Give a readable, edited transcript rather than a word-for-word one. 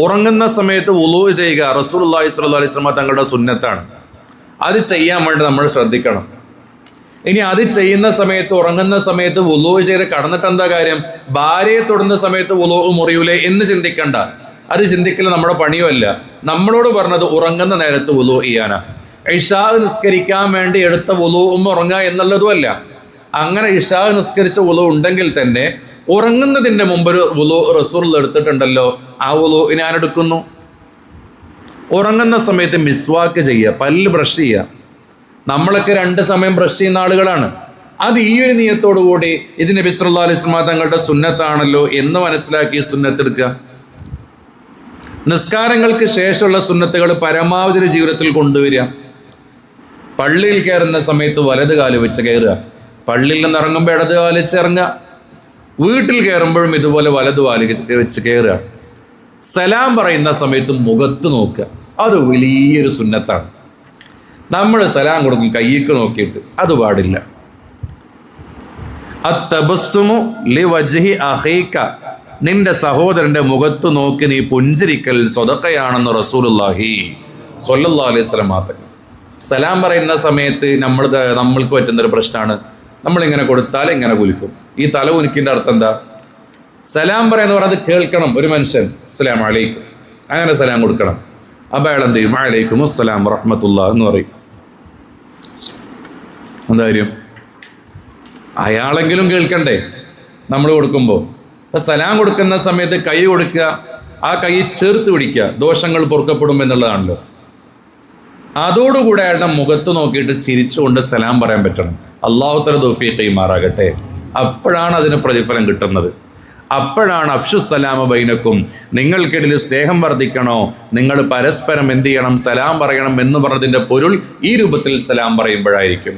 ഉറങ്ങുന്ന സമയത്ത് വുളൂ ചെയ്യുക റസൂലുള്ളാഹി സ്വല്ലല്ലാഹു അലൈഹി വസല്ലം തങ്ങളുടെ സുന്നത്താണ്. അത് ചെയ്യാൻ വേണ്ടി നമ്മൾ ശ്രദ്ധിക്കണം. ഇനി അത് ചെയ്യുന്ന സമയത്ത്, ഉറങ്ങുന്ന സമയത്ത് വുളൂ ചെയ്ത് കടന്നിട്ട് എന്താ കാര്യം? ഭാര്യയെ തൊടുന്ന സമയത്ത് വുളൂ മുറിയൂലേ എന്ന് ചിന്തിക്കണ്ട. അത് ചിന്തിക്കൽ നമ്മുടെ പണിയുമല്ല. നമ്മളോട് പറഞ്ഞത് ഉറങ്ങുന്ന നേരത്ത് വുളൂ ചെയ്യാനാ. ഇശാ നിസ്കരിക്കാൻ വേണ്ടി എടുത്ത വുളൂഉം ഉറങ്ങുക എന്നുള്ളതുമല്ല. അങ്ങനെ ഇശാ നിസ്കരിച്ച വുളൂ ഉണ്ടെങ്കിൽ തന്നെ ഉറങ്ങുന്നതിൻ്റെ മുമ്പ് ഒരു വുളൂ റസൂൽ എടുത്തിട്ടുണ്ടല്ലോ, ആ വുളൂ ഞാൻ എടുക്കുന്നു. ഉറങ്ങുന്ന സമയത്ത് മിസ്വാക്ക് ചെയ്യുക, പല്ല് ബ്രഷ് ചെയ്യുക. നമ്മളൊക്കെ 2 സമയം ബ്രഷ് ചെയ്യുന്ന ആളുകളാണ്. അത് ഈ ഒരു നിയത്തോടു കൂടി ഇത് നബി സല്ലല്ലാഹു അലൈഹി വസല്ലം തങ്ങളുടെ സുന്നത്താണല്ലോ എന്ന് മനസ്സിലാക്കി സുന്നത്തെടുക്കുക. നിസ്കാരങ്ങൾക്ക് ശേഷമുള്ള സുന്നത്തുകൾ പരമാവധി ജീവിതത്തിൽ കൊണ്ടുവരിക. പള്ളിയിൽ കയറുന്ന സമയത്ത് വലത് കാല് വെച്ച് കയറുക, പള്ളിയിൽ നിന്ന് ഇറങ്ങുമ്പോൾ ഇടത് കാല് വെച്ച് ഇറങ്ങുക, വീട്ടിൽ കയറുമ്പോഴും ഇതുപോലെ വലത് കാല് വെച്ച് കയറുക. സലാം പറയുന്ന സമയത്ത് മുഖത്ത് നോക്കുക, അത് വലിയൊരു സുന്നത്താണ്. നമ്മൾ സലാം കൊടുക്കും കയ്യിക്ക് നോക്കിയിട്ട്, അത് പാടില്ല. അത്തബസ്സുമു ലിവജ്ഹി അഖീക, നിന്റെ സഹോദരന്റെ മുഖത്ത് നോക്കി നീ പുഞ്ചിരിക്കൽ സ്വതക്കയാണെന്ന് റസൂലുള്ളാഹി സ്വല്ലല്ലാഹു അലൈഹി വസല്ലം മാത്രം. സലാം പറയുന്ന സമയത്ത് നമ്മൾക്ക് പറ്റുന്നൊരു പ്രശ്നമാണ്, നമ്മളിങ്ങനെ കൊടുത്താൽ ഇങ്ങനെ കുലുക്കും. ഈ തല കുലുക്കിൻ്റെ അർത്ഥം എന്താ? സലാം പറയുന്ന പറഞ്ഞത് കേൾക്കണം ഒരു മനുഷ്യൻ, അസ്സലാമു അലൈക്കും, അങ്ങനെ സലാം കൊടുക്കണം. അപ്പോൾ അയാൾ എന്ത് ചെയ്യും? വഅലൈക്കും അസ്സലാം വറഹ്മത്തുള്ളാഹി എന്ന് പറയും. എന്താ കാര്യം? അയാളെങ്കിലും കേൾക്കണ്ടേ നമ്മൾ കൊടുക്കുമ്പോൾ. അപ്പം സലാം കൊടുക്കുന്ന സമയത്ത് കൈ കൊടുക്കുക, ആ കൈ ചേർത്ത് പിടിക്കുക, ദോഷങ്ങൾ പൊറുക്കപ്പെടും എന്നുള്ളതാണല്ലോ. അതോടുകൂടെ അയാളുടെ മുഖത്ത് നോക്കിയിട്ട് ചിരിച്ചുകൊണ്ട് സലാം പറയാൻ പറ്റണം. അല്ലാഹു തആല തൗഫീഖ് ചെയ്യുമാറാകട്ടെ. അപ്പോഴാണ് അതിന് പ്രതിഫലം കിട്ടുന്നത്. അപ്പോഴാണ് അഫ്ശുസ്സലാമ ബൈനക്കും, നിങ്ങൾക്കിടയിൽ സ്നേഹം വർദ്ധിക്കണോ, നിങ്ങൾ പരസ്പരം എന്ത് ചെയ്യണം? സലാം പറയണം എന്ന് പറഞ്ഞതിൻ്റെ പൊരുൾ ഈ രൂപത്തിൽ സലാം പറയുമ്പോഴായിരിക്കും.